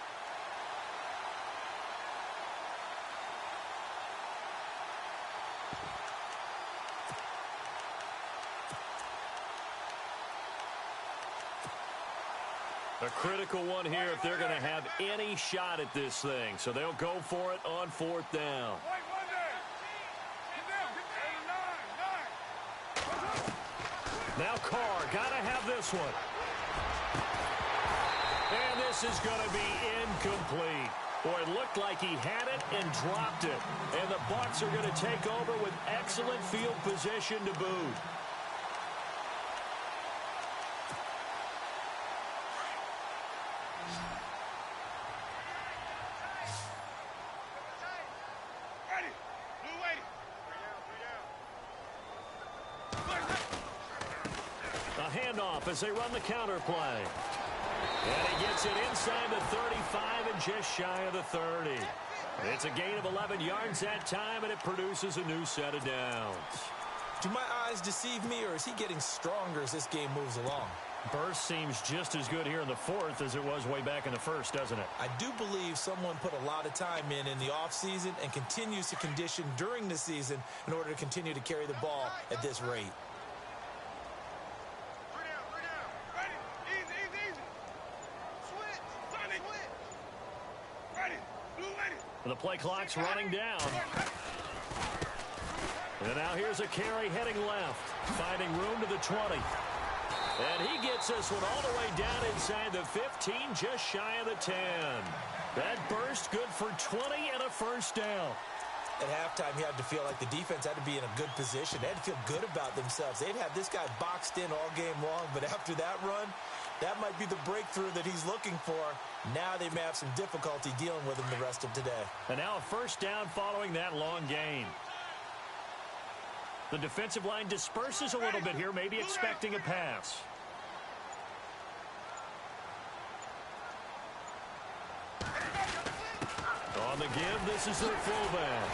A critical one here if they're going to have any shot at this thing. So they'll go for it on 4th down. Now Carr, got to have this one. And this is going to be incomplete. Boy, it looked like he had it and dropped it. And the Bucs are going to take over with excellent field position to boot. As they run the counter play. And he gets it inside the 35 and just shy of the 30. It's a gain of 11 yards that time, and it produces a new set of downs. Do my eyes deceive me, or is he getting stronger as this game moves along? Burst seems just as good here in the 4th as it was way back in the 1st, doesn't it? I do believe someone put a lot of time in the offseason and continues to condition during the season in order to continue to carry the ball at this rate. The play clock's running down. And now here's a carry heading left, finding room to the 20. And he gets this one all the way down inside the 15, just shy of the 10. That burst good for 20 and a 1st down. At halftime, you had to feel like the defense had to be in a good position. They had to feel good about themselves. They'd have this guy boxed in all game long, but after that run, that might be the breakthrough that he's looking for. Now they may have some difficulty dealing with him the rest of today. And now a 1st down following that long gain. The defensive line disperses a little bit here, maybe expecting a pass. On the give, this is their fullback.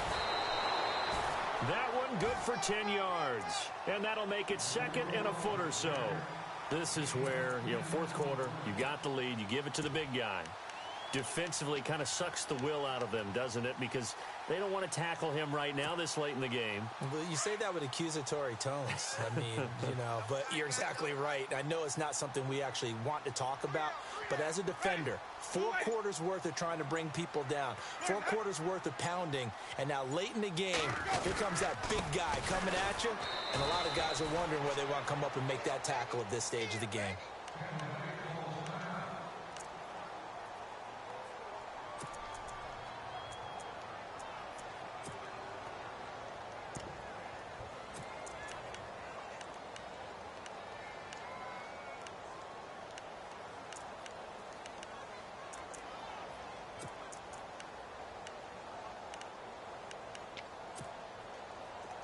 That one good for 10 yards. And that'll make it second and a foot or so. This is where, fourth quarter, you got the lead, you give it to the big guy. Defensively kind of sucks the will out of them, doesn't it? Because they don't want to tackle him right now this late in the game. Well, you say that with accusatory tones. I mean, but you're exactly right. I know it's not something we actually want to talk about, but as a defender, 4 quarters worth of trying to bring people down, 4 quarters worth of pounding, and now late in the game, here comes that big guy coming at you, and a lot of guys are wondering where they want to come up and make that tackle at this stage of the game.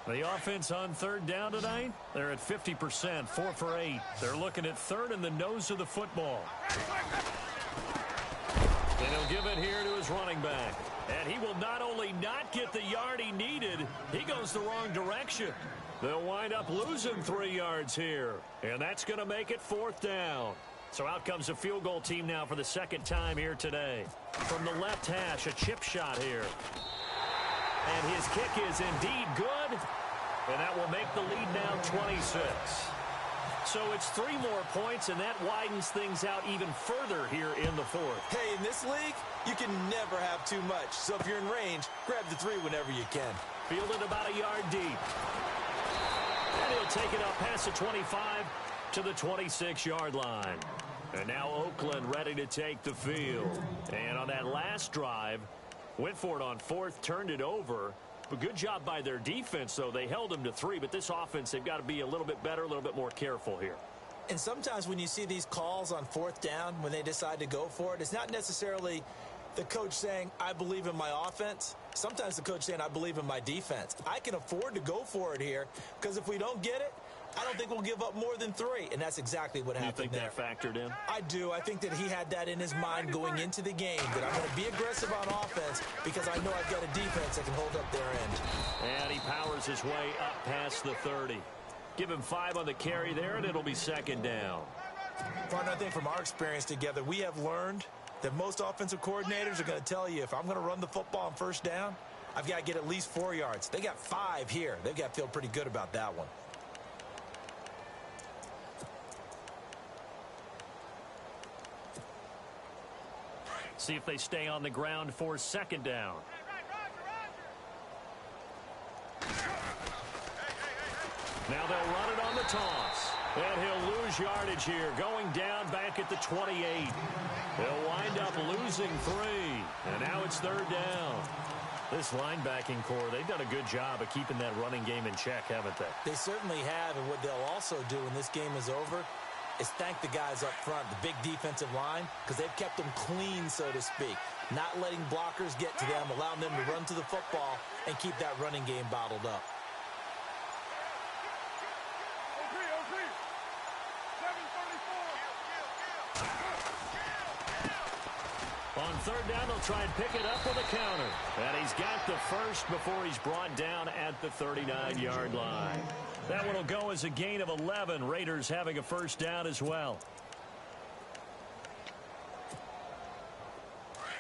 The offense on third down tonight, they're at 50%, 4 for 8. They're looking at third in the nose of the football. And he'll give it here to his running back. And he will not only not get the yard he needed, he goes the wrong direction. They'll wind up losing 3 yards here. And that's going to make it fourth down. So out comes the field goal team now for the second time here today. From the left hash, a chip shot here. And his kick is indeed good. And that will make the lead now 26. So it's 3 more points, and that widens things out even further here in the fourth. Hey, in this league, you can never have too much. So if you're in range, grab the 3 whenever you can. Fielded about a yard deep. And he'll take it up past the 25 to the 26-yard line. And now Oakland ready to take the field. And on that last drive, went for it on fourth, turned it over. But good job by their defense, though. They held them to 3, but this offense, they've got to be a little bit better, a little bit more careful here. And sometimes when you see these calls on fourth down, when they decide to go for it, it's not necessarily the coach saying, I believe in my offense. Sometimes the coach saying, I believe in my defense. I can afford to go for it here because if we don't get it, I don't think we'll give up more than 3, and that's exactly what happened there. You think that factored in? I do. I think that he had that in his mind going into the game, that I'm going to be aggressive on offense because I know I've got a defense that can hold up their end. And he powers his way up past the 30. Give him 5 on the carry there, and it'll be second down. Partner, I think from our experience together, we have learned that most offensive coordinators are going to tell you, if I'm going to run the football on first down, I've got to get at least 4 yards. They got 5 here. They've got to feel pretty good about that one. See if they stay on the ground for second down. Now they'll run it on the toss. And he'll lose yardage here, going down back at the 28. He'll wind up losing 3. And now it's third down. This linebacking core, they've done a good job of keeping that running game in check, haven't they? They certainly have, and what they'll also do when this game is over is thank the guys up front, the big defensive line, because they've kept them clean, so to speak. Not letting blockers get to them, allowing them to run to the football and keep that running game bottled up. On third down, they'll try and pick it up with a counter. And he's got the first before he's brought down at the 39-yard line. That one will go as a gain of 11. Raiders having a first down as well.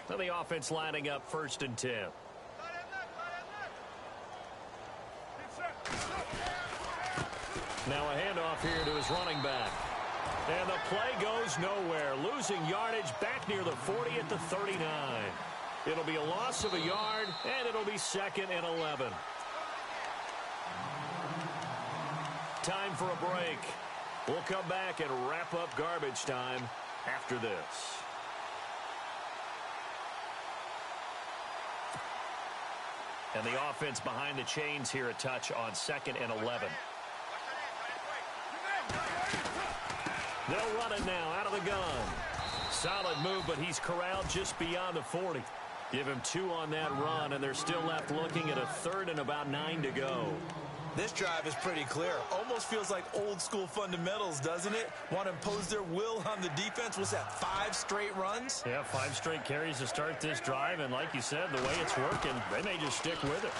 So the offense lining up first and 10. Now a handoff here to his running back. And the play goes nowhere. Losing yardage back near the 40 at the 39. It'll be a loss of a yard, and it'll be second and 11. Time for a break. We'll come back and wrap up garbage time after this. And the offense behind the chains here a touch on second and 11. They'll run it now out of the gun. Solid move, but he's corralled just beyond the 40. Give him 2 on that run, and they're still left looking at a third and about 9 to go. This drive is pretty clear. Almost feels like old school fundamentals, doesn't it? Want to impose their will on the defense. What's that, 5 straight runs? Yeah, 5 straight carries to start this drive, and like you said, the way it's working, they may just stick with it.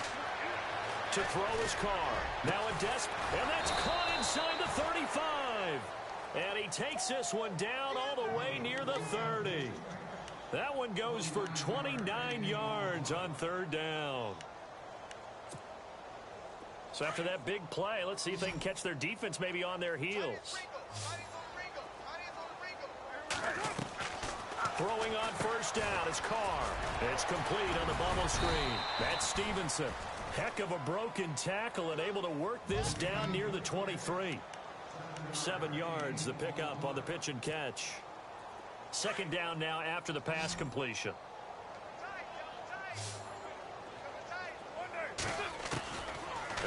To throw his car. Now a and that's caught inside the 35. And he takes this one down all the way near the 30. That one goes for 29 yards on third down. So after that big play, let's see if they can catch their defense maybe on their heels. Throwing on first down is Carr. It's complete on the bubble screen. That's Stevenson. Heck of a broken tackle and able to work this down near the 23. 7 yards the pickup on the pitch and catch. Second down now after the pass completion.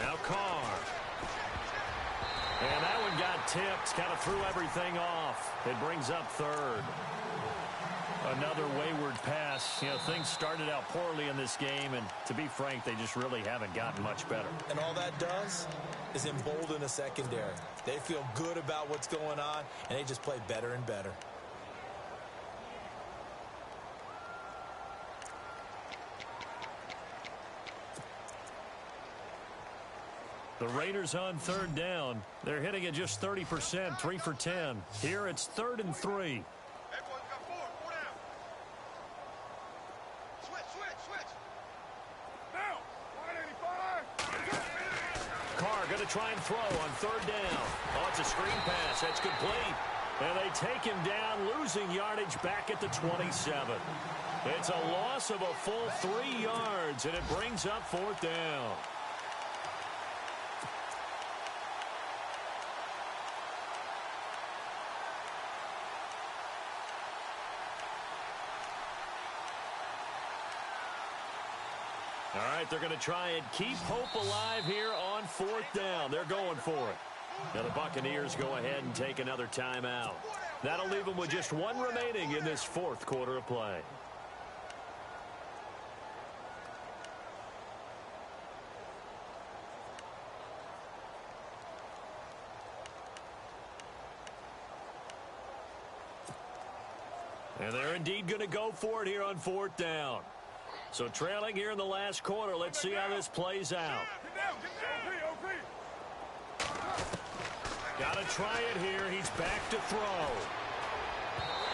Now Carr. And that one got tipped. Kind of threw everything off. It brings up third. Another wayward pass. You know, things started out poorly in this game, and to be frank, they just really haven't gotten much better. And all that does is embolden a secondary. They feel good about what's going on, and they just play better and better. The Raiders on third down. They're hitting at just 30%, 3 for 10. Here it's 3rd and 3. Going to try and throw on third down. Oh, it's a screen pass. That's complete. And they take him down, losing yardage back at the 27. It's a loss of a full 3 yards, and it brings up fourth down. All right, they're going to try and keep hope alive here on fourth down. They're going for it. Now the Buccaneers go ahead and take another timeout. That'll leave them with just one remaining in this fourth quarter of play. And they're indeed going to go for it here on fourth down. So trailing here in the last quarter, let's see how this plays out. Got to try it here. He's back to throw.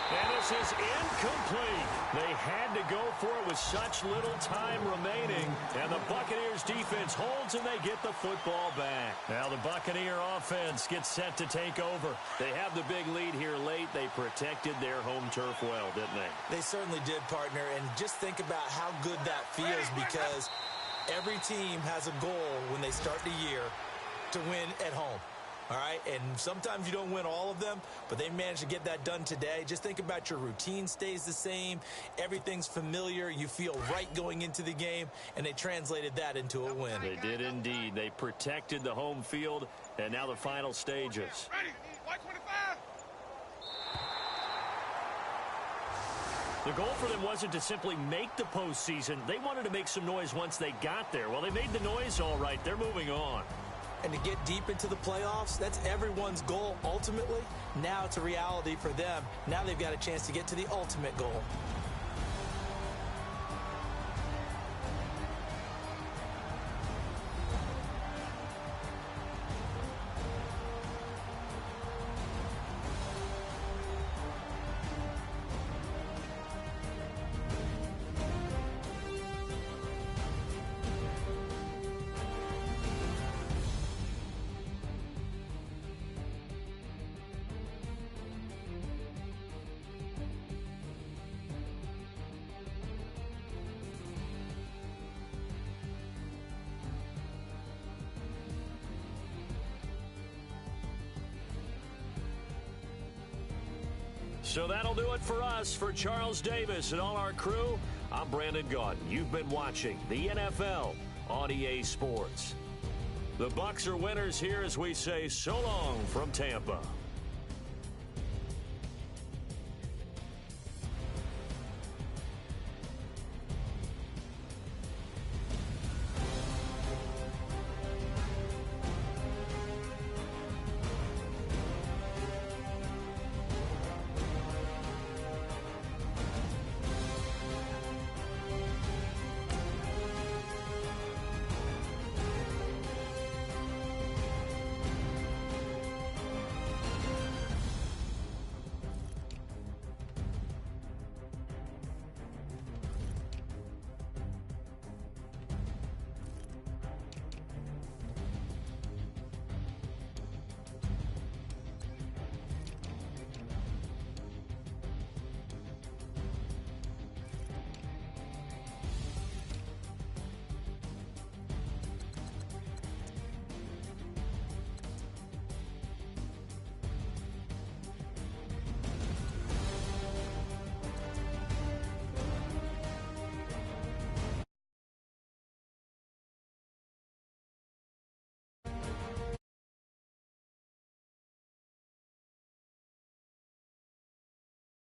And this is incomplete. They had to go for it with such little time remaining. And the Buccaneers defense holds and they get the football back. Now the Buccaneer offense gets set to take over. They have the big lead here late. They protected their home turf well, didn't they? They certainly did, partner. And just think about how good that feels, because every team has a goal when they start the year to win at home. All right, and sometimes you don't win all of them, but they managed to get that done today. Just think about your routine stays the same. Everything's familiar. You feel right going into the game, and they translated that into a win. They did indeed. They protected the home field, and now the final stages. Ready, white 25. The goal for them wasn't to simply make the postseason. They wanted to make some noise once they got there. Well, they made the noise all right. They're moving on. And to get deep into the playoffs, that's everyone's goal ultimately. Now it's a reality for them. Now they've got a chance to get to the ultimate goal. So that'll do it for us. For Charles Davis and all our crew, I'm Brandon Gaudin. You've been watching the NFL on EA Sports. The Bucs are winners here as we say so long from Tampa.